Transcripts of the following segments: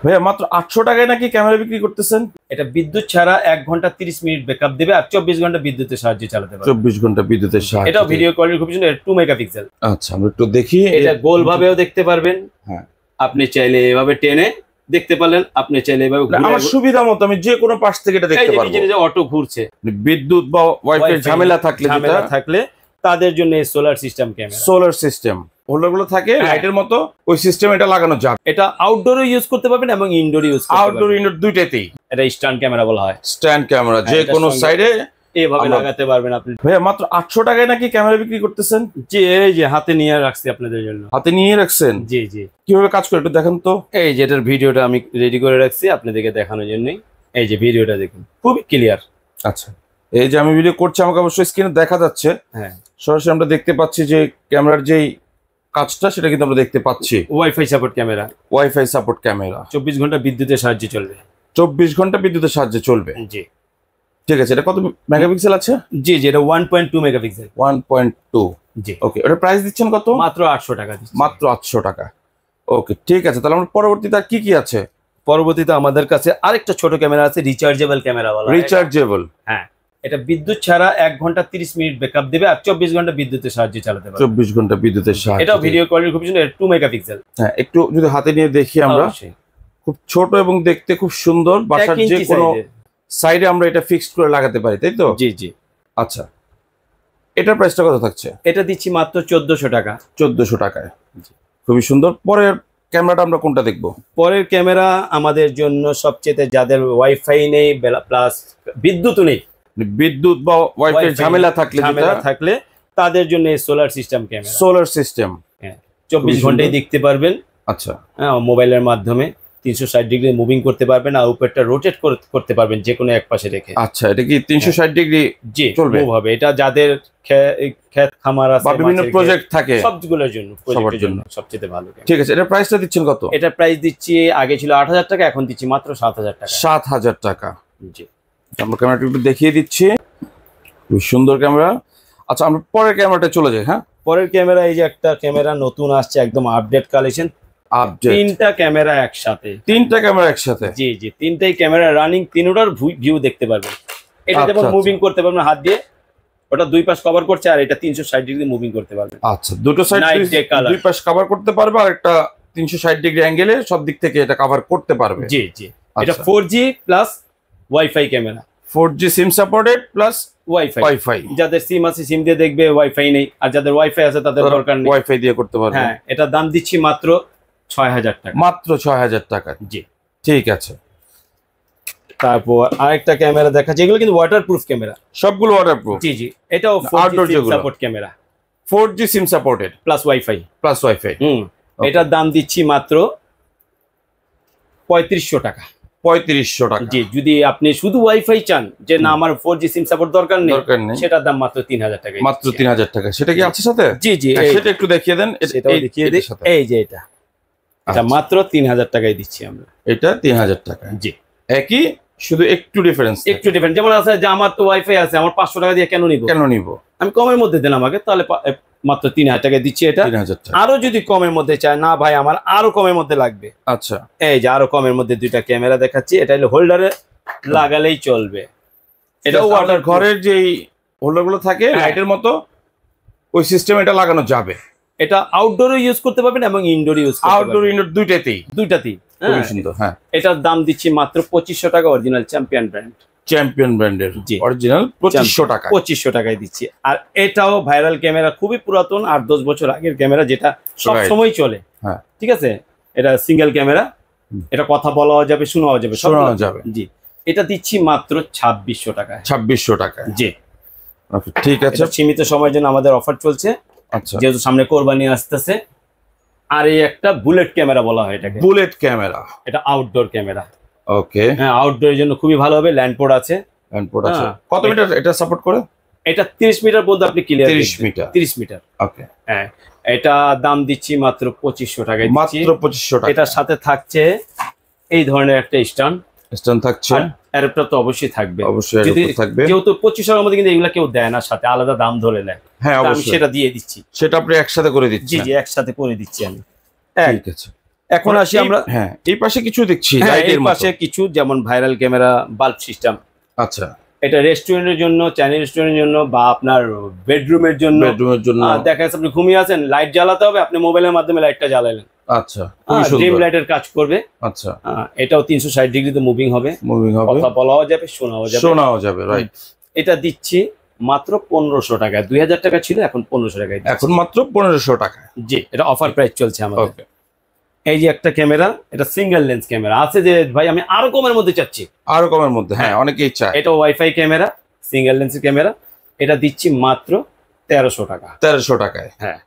ভাইয়া মাত্র 800 টাকায় নাকি ক্যামেরা বিক্রি করতেছেন? এটা বিদ্যুৎ ছাড়া 1 ঘন্টা 30 মিনিট ব্যাকআপ দেবে আর 24 ঘন্টা বিদ্যুতের সাহায্যে চালাতে পারবে। 24 ঘন্টা বিদ্যুতের সাহায্যে। এটা ভিডিও কোয়ালিটি খুব সুন্দর, 2 মেগাপিক্সেল। আচ্ছা আমরা একটু দেখি। এটা গোল ভাবেও দেখতে পারবেন। হ্যাঁ, আপনি চাইলে এভাবে টেনে দেখতে পারলেন, আপনি চাইলে এভাবে আমার সুবিধা মতো আমি যে কোনো পাশ থেকে এটা দেখতে পারবো। এই যে অটো ঘুরছে, বিদ্যুৎ বা ওয়াইফাই ঝামেলা থাকলে তাদের জন্য এই solar system camera. Solar system হোল্ডারগুলো থাকে লাইটের মতো, ওই সিস্টেম এটা লাগানো যাবে। এটা আউটডোরে ইউজ করতে পারবেন এবং ইনডোরে ইউজ করতে পারবেন। আউটডোর ইনডোর দুইটাতেই। এটা স্ট্যান্ড ক্যামেরা বলা হয়। স্ট্যান্ড ক্যামেরা যে কোনো সাইডে এভাবে লাগাতে পারবেন আপনি। ভাইয়া মাত্র 800 টাকায় নাকি ক্যামেরা বিক্রি করতেছেন? জি, এই যে হাতে নিয়ে রাখছি আপনাদের জন্য। হাতে নিয়ে রাখছেন? জি জি। কিভাবে কাজ করে একটু দেখেন তো। এই যে এটার ভিডিওটা আমি রেডি করে রাখছি আপনাদেরকে দেখানোর জন্যই। এই যে ভিডিওটা দেখুন, খুবই ক্লিয়ার। আচ্ছা, এই যে আমি ভিডিও করছি আমাকে অবশ্যই স্ক্রিনে দেখা যাচ্ছে। হ্যাঁ, সরাসরি আমরা দেখতে পাচ্ছি যে ক্যামেরার যেই কাজটা সেটা কিন্তু আমরা দেখতে পাচ্ছি। Wifi support camera. Wifi support camera 24 ঘন্টা বিদ্যুতের সাহায্যে চলবে। 24 ঘন্টা বিদ্যুতের সাহায্যে চলবে। জি ঠিক আছে। এটা কত মেগাপিক্সেল আছে? জি জি, এটা 1.2 মেগাপিক্সেল। 1.2। জি। ওকে, এটা প্রাইস দিচ্ছেন কত? মাত্র 800 টাকা দিচ্ছি। মাত্র 800 টাকা। ওকে ঠিক আছে, তাহলে আমরা পরবর্তীতে কি কি আছে? পরবর্তীতে আমাদের কাছে আরেকটা ছোট ক্যামেরা আছে, রিচার্জেবল ক্যামেরা বলা হয়। রিচার্জেবল। হ্যাঁ, এটা বিদ্যুৎ ছাড়া 1 ঘন্টা 30 মিনিট ব্যাকআপ দেবে আর 24 ঘন্টা বিদ্যুতের সাহায্যে চালাতে পারবে। 24 ঘন্টা বিদ্যুতের সাহায্যে। এটা ভিডিও কোয়ালিটি খুব সুন্দর, 2 মেগাপিক্সেল। হ্যাঁ, একটু যদি হাতে নিয়ে দেখি আমরা। খুব ছোট এবং দেখতে খুব সুন্দর। বাসার যে কোনো সাইডে আমরা এটা ফিক্সড করে লাগাতে পারি, তাই তো? জি জি। আচ্ছা, এটার প্রাইসটা কত থাকছে? এটা দিচ্ছি মাত্র 1400 টাকা। 1400 টাকায়। খুবই সুন্দর। পরের ক্যামেরাটা আমরা কোনটা দেখবো? পরের ক্যামেরা আমাদের জন্য সবচেয়ে, যাদের ওয়াইফাই নেই প্লাস বিদ্যুৎ নেই, বিদ্যুৎ বা ওয়াইফাই ঝামেলা থাকলে তাদের জন্য এই solar system camera. Solar system. হ্যাঁ, 24 ঘন্টায় দেখতে পারবেন। আচ্ছা, হ্যাঁ, মোবাইলের মাধ্যমে 360 ডিগ্রি মুভিং করতে পারবেন আর উপরটা রোটেট করতে পারবেন যে কোনো এক পাশে রেখে। আচ্ছা, এটা কি 360 ডিগ্রি জি চলবে? মুভ হবে। এটা যাদের ক্ষেত খামার আছে বা বিভিন্ন প্রজেক্ট থাকে সবগুলোর জন্য, প্রজেক্টের জন্য সবচেয়ে ভালো। ঠিক আছে, এটা প্রাইসটা দিচ্ছেন কত? এটা প্রাইস দিচ্ছি, আগে ছিল 8000 টাকা, এখন দিচ্ছি মাত্র 7000 টাকা। 7000 টাকা। জি, আমরা ক্যামেরাটা একটু দেখিয়ে দিচ্ছি। খুব সুন্দর ক্যামেরা। আচ্ছা, আমরা পরের ক্যামেরাটা চলে যাই। হ্যাঁ, পরের ক্যামেরা, এই যে একটা ক্যামেরা নতুন আসছে, একদম আপডেট কালেকশন। তিনটা ক্যামেরা একসাথে। তিনটা ক্যামেরা একসাথে? জি জি, তিনটাই ক্যামেরা রানিং, তিনটার ভিউ দেখতে পারবেন। এটা যেমন মুভিং করতে পারবেন হাত দিয়ে, ওটা দুই পাশ কভার করছে, আর এটা 360 ডিগ্রি মুভিং করতে পারবেন। আচ্ছা, দুটো সাইড দুই পাশ কভার করতে পারবে, আর একটা 360 ডিগ্রি অ্যাঙ্গেলে সব দিক থেকে এটা কভার করতে পারবে। জি জি। এটা 4G plus wifi camera. 4G SIM supported plus wifi. যাদের সিম আছে সিম দিয়ে দেখবে, ওয়াইফাই নেই, আর যাদের ওয়াইফাই আছে তাদের দরকার নেই, ওয়াইফাই দিয়ে করতে পারবে। হ্যাঁ, এটা দাম দিচ্ছি মাত্র 6000 টাকা। মাত্র 6000 টাকা। জি, ঠিক আছে। তারপর আরেকটা ক্যামেরা দেখাচ্ছি, এগুলো কিন্তু ওয়াটারপ্রুফ ক্যামেরা, সবগুলো ওয়াটারপ্রুফ। জি জি। এটাও 4G সিম support camera. 4G SIM supported plus wifi. এটার দাম দিচ্ছি মাত্র 3500 টাকা। 3500 টাকা। জি, যদি আপনি শুধু ওয়াইফাই চান, যে না আমার 4G সিম সাপোর্ট দরকার নেই, সেটার দাম মাত্র 3000 টাকা। মাত্র 3000 টাকা। সেটা কি আছে সাথে? জি জি, সেটা একটু দেখিয়ে দেন। এটাও দেখিয়ে দিই। এই যে এটা মাত্র 3000 টাকায় দিচ্ছি আমরা। এটা 3000 টাকা। জি, একই, শুধু একটু ডিফারেন্স। একটু ডিফারেন্স। যেমন আছে যে আমার তো ওয়াইফাই আছে, আমার 500 টাকা দিয়ে কেন নিব? আমি কমের মধ্যে দেন আমাকে, তাহলে মাত্র 3000 টাকায় দিচ্ছি এটা। 3000 টাকা। আরো যদি কমের মধ্যে চায়, না ভাই আমার আরো কমের মধ্যে লাগবে, আচ্ছা, এই যে আরো কমের মধ্যে দুইটা ক্যামেরা দেখাচ্ছি। এটা হলো হোল্ডারে লাগালেই চলবে। এটা ওয়াটার ঘরের যেই হোল্ডারগুলো থাকে লাইটের মতো, ওই সিস্টেম এটা লাগানো যাবে। এটা আউটডোরে ইউজ করতে পারবেন এবং ইনডোরে ইউজ করতে পারবেন। আউটডোর ইনডোর দুইটাতেই। খুবই সুন্দর। হ্যাঁ, এটার দাম দিচ্ছি মাত্র 2500 টাকা। Original champion brand. চ্যাম্পিয়ন ব্র্যান্ডের অরিজিনাল 2500 টাকা। 2500 টাকায় দিচ্ছি। আর এটাও ভাইরাল ক্যামেরা, খুবই পুরাতন, 8-10 বছর আগের ক্যামেরা, যেটা সব সময় চলে। হ্যাঁ, ঠিক আছে। এটা সিঙ্গেল ক্যামেরা, এটা কথা বলাও যাবে, শোনাও যাবে। জি, এটা দিচ্ছি মাত্র 2600 টাকা। 2600 টাকা। জি, ঠিক আছে। সীমিত সময়ের জন্য আমাদের অফার চলছে। আচ্ছা, যেহেতু সামনে কোরবানি আসতেছে। আর এই একটা বুলেট ক্যামেরা বলা হয় এটাকে। বুলেট ক্যামেরা, এটা আউটডোর ক্যামেরা। ওকে, হ্যাঁ, আউটডোরের জন্য খুবই ভালো হবে। ল্যান্ডপোর্ট আছে। কত মিটার এটা সাপোর্ট করে? এটা 30 মিটার পর্যন্ত আপনি ক্লিয়ার। 30 মিটার। ওকে, হ্যাঁ, এটা দাম দিচ্ছি মাত্র 2500 টাকায়। মাত্র 2500 টাকা। এটার সাথে থাকছে এই ধরনের একটা স্ট্যান্ড থাকছে। অ্যাডাপ্টার তো অবশ্যই থাকবে। যেহেতু 2500 টাকার মধ্যে কিন্তু এগুলা কেউ দেয় না, সাথে আলাদা দাম ধরে নেয়। হ্যাঁ, আমি সেটা দিয়ে দিচ্ছি। সেটা আপনি একসাথে করে দিচ্ছি? জি জি, একসাথে করে দিচ্ছি আমি। ঠিক আছে। এখন আসি আমরা, হ্যাঁ এই পাশে কিছু দেখছি, এই পাশে কিছু যেমন ভাইরাল ক্যামেরা বাল্ব সিস্টেম। আচ্ছা, এটা রেস্টুরেন্টের জন্য, চাইনিজ রেস্টুরেন্টের জন্য, বা আপনার বেডরুমের জন্য। দেখা যাচ্ছে আপনি ঘুমিয়ে আছেন, লাইট জ্বালাতে হবে, আপনি মোবাইলের মাধ্যমে লাইটটা জ্বালালেন। আচ্ছা, ড্রিম লাইটের কাজ করবে। আচ্ছা, এটাও 360 ডিগ্রিতে মুভিং হবে, কথা বলাও যাবে, শোনাও যাবে, রাইট। এটা দিচ্ছি মাত্র 1500 টাকায়। 2000 টাকা ছিল, এখন 1500 টাকায়, এখন মাত্র 1500 টাকা। জি, এটা অফার প্রাইস চলছে আমাদের। এই যে একটা ক্যামেরা, এটা সিঙ্গেল লেন্স ক্যামেরা আছে, যে ভাই আমি আরো কমের মধ্যে চাচ্ছি, আরো কমের মধ্যে, হ্যাঁ অনেকেই চায়। এটা ওয়াইফাই ক্যামেরা, সিঙ্গেল লেন্সের ক্যামেরা, এটা দিচ্ছি মাত্র 1300 টাকা। 1300 টাকায়, হ্যাঁ।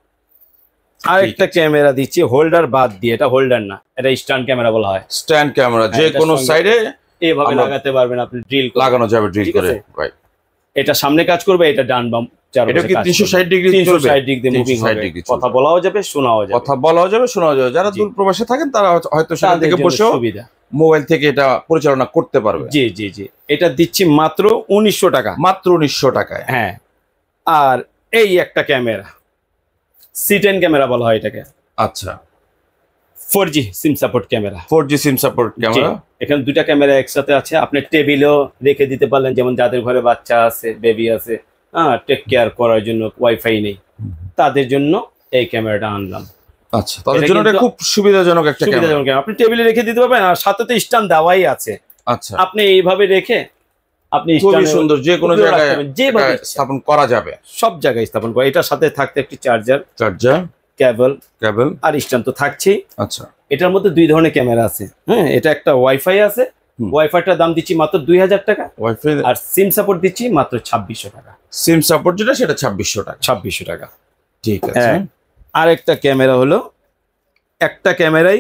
আর একটা ক্যামেরা দিচ্ছি হোল্ডার বাদ দিয়ে, এটা হোল্ডার না, এটা স্ট্যান্ড ক্যামেরা বলা হয়। স্ট্যান্ড ক্যামেরা, যে কোনো সাইডে এইভাবে লাগাতে পারবেন আপনি, ড্রিল লাগানো যাবে, ড্রিল করে, রাইট। এটা সামনে কাজ করবে, এটা ডান বাম এটা কি 360 ডিগ্রি, 360 ডিগ্রি মুভিং হবে, কথা বলাও যাবে, শোনাও যাবে, যারা দূর প্রবাসে থাকেন তারা হয়তো সেখান থেকে বসেও সুবিধা মোবাইল থেকে এটা পরিচালনা করতে পারবে। জি জি জি, এটা দিচ্ছি মাত্র 1900 টাকা, মাত্র 1900 টাকায়। হ্যাঁ। আর এই একটা ক্যামেরা, C10 ক্যামেরা বলা হয় এটাকে। আচ্ছা, 4G সিম সাপোর্ট ক্যামেরা, 4G সিম সাপোর্ট ক্যামেরা। এখানে দুইটা ক্যামেরা একসাথে আছে, আপনি টেবিলেও রেখে দিতে পারলেন, যেমন যাদের ঘরে বাচ্চা আছে, বেবি আছে, টেক কেয়ার করার জন্য, ওয়াইফাই নেই, তাদের জন্য এই ক্যামেরাটা আনলাম। আচ্ছা, তাদের জন্য এটা খুব সুবিধাজনক একটা ক্যামেরা, আপনি টেবিলে রেখে দিতে পারবেন, আর সাথে তো স্ট্যান্ড দেওয়াই আছে। আচ্ছা, আপনি এইভাবে রেখে আপনি খুবই সুন্দর যে কোনো জায়গায় যেভাবে স্থাপন করা যাবে, সব জায়গায় স্থাপন করা। এটার সাথে থাকতে একটি চার্জার, কেবল আর স্ট্যান্ড তো থাকছেই। আচ্ছা, এটার মধ্যে দুই ধরনের ক্যামেরা আছে। হ্যাঁ, এটা একটা ওয়াইফাই আছে, ওয়াইফাইটার দাম দিচ্ছি মাত্র 2000 টাকা, ওয়াইফাই, আর সিম সাপোর্ট দিচ্ছি মাত্র 2600 টাকা। সিম সাপোর্ট যেটা, সেটা 2600 টাকা, 2600 টাকা। ঠিক আছে। আর একটা ক্যামেরা হলো, একটা ক্যামেরাই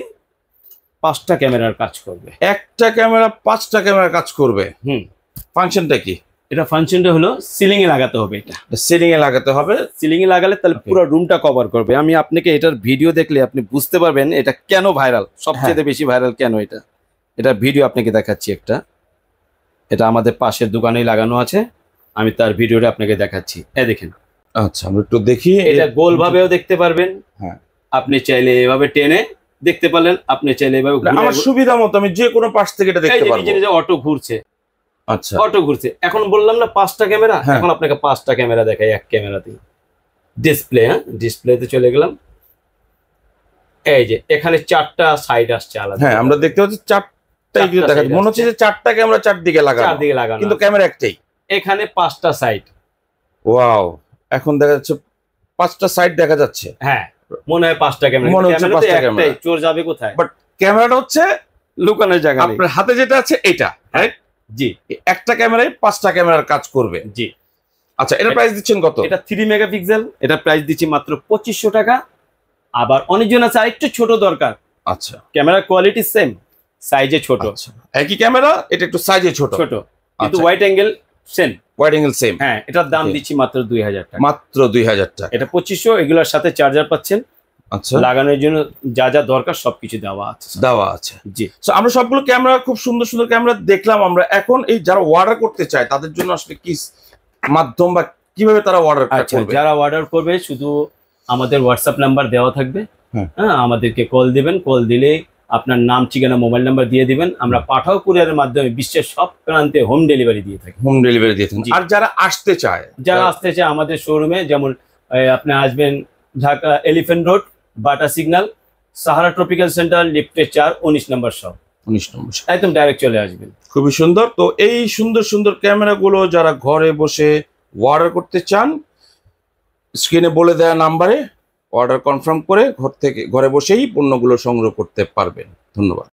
5টা ক্যামেরার কাজ করবে, একটা ক্যামেরা 5টা ক্যামেরার কাজ করবে। ফাংশনটা কি? এটা ফাংশনটা হলো সিলিং এ লাগাতে হবে, এটা সিলিং এ লাগাতে হবে। সিলিং এ লাগালে তাহলে পুরো রুমটা কভার করবে। আমি আপনাকে এটার ভিডিও দেখলে আপনি বুঝতে পারবেন এটা কেন ভাইরাল, সবচেয়ে বেশি ভাইরাল কেন এটা। এটা ভিডিও আপনাকে দেখাচ্ছি একটা, এটা আমাদের পাশের দোকানেই লাগানো আছে, আমি তার ভিডিওটা আপনাকে দেখাচ্ছি। এই দেখেন। আচ্ছা, আমরা একটু দেখি। এটা গোল ভাবেও দেখতে পারবেন, হ্যাঁ, আপনি চাইলে এভাবে টেনে দেখতে পারলেন, আপনি চাইলে এভাবে, আমার সুবিধা মতো আমি যে কোনো পাশ থেকে এটা দেখতে পারবো। এই যে অটো ঘুরছে, আচ্ছা, অটো ঘুরছে। এখন বললাম না 5টা ক্যামেরা, এখন আপনাকে 5টা ক্যামেরা দেখাই এক ক্যামেরাতেই। ডিসপ্লে, হ্যাঁ, ডিসপ্লেতে চলে গেলাম। এই যে এখানে 4টা সাইড আসছে আলাদা, হ্যাঁ, আমরা দেখতে পাচ্ছি 4টা দেখাচ্ছে, মনে হচ্ছে যে 4টা ক্যামেরা চারদিকে লাগানো, কিন্তু ক্যামেরা একটাই। এখানে 5টা সাইড। ওয়াও, এখন দেখা যাচ্ছে 5টা সাইড দেখা যাচ্ছে। হ্যাঁ, মনে হয় 5টা ক্যামেরা, মনে হচ্ছে 5টা ক্যামেরা। চোর যাবে কোথায়? বাট ক্যামেরাটা হচ্ছে লুকানোর জায়গা, আপনার হাতে যেটা আছে এটা, রাইট? জি, একটা ক্যামেরায় 5টা ক্যামেরার কাজ করবে। জি। আচ্ছা, এটা প্রাইস দিচ্ছেন কত? এটা 3 মেগাপিক্সেল, এটা প্রাইস দিচ্ছি মাত্র 2500 টাকা। আবার অনেকজন আছে আরেকটু ছোট দরকার। আচ্ছা, ক্যামেরার কোয়ালিটি সেম, সাইজে ছোট। আচ্ছা, একই ক্যামেরা, এটা একটু সাইজে ছোট, কিন্তু wide angle same, wide angle same. হ্যাঁ, এটার দাম দিচ্ছি মাত্র 2000 টাকা, মাত্র 2000 টাকা। এটা 2500, এগুলোর সাথে চার্জার পাচ্ছেন। আচ্ছা, লাগানোর জন্য যা যা দরকার সবকিছু দেওয়া আছে। জি, সো আমরা সবগুলো ক্যামেরা, খুব সুন্দর সুন্দর ক্যামেরা দেখলাম আমরা। এখন এই যারা অর্ডার করতে চায় তাদের জন্য আসলে কি মাধ্যম বা কিভাবে তারা অর্ডার করবে? যারা অর্ডার করবে, শুধু আমাদের হোয়াটসঅ্যাপ নাম্বার দেওয়া থাকবে, হ্যাঁ, আমাদেরকে কল দিবেন। কল দিলে আপনার নাম, ঠিকানা, মোবাইল নাম্বার দিয়ে দিবেন, আমরা পাঠাও কুরিয়ারের মাধ্যমে বিশ্বের সব প্রান্তে হোম ডেলিভারি দিয়ে থাকি। হোম ডেলিভারি দিয়ে থাকি। আর যারা আসতে চায়, আমাদের শোরুমে, যেমন আপনি আসবেন ঢাকা এলিফ্যান্ট রোড, বাটা সিগন্যাল, সাহারা ট্রপিক্যাল সেন্টার, লিফটে 4, 19 নম্বর সব, 19 নম্বর, একদম ডাইরেক্ট চলে আসবেন। খুবই সুন্দর। তো এই সুন্দর সুন্দর ক্যামেরাগুলো যারা ঘরে বসে অর্ডার করতে চান, স্ক্রিনে বলে দেওয়া নাম্বারে অর্ডার কনফার্ম করে ঘরে বসেই পণ্যগুলো সংগ্রহ করতে পারবেন। ধন্যবাদ।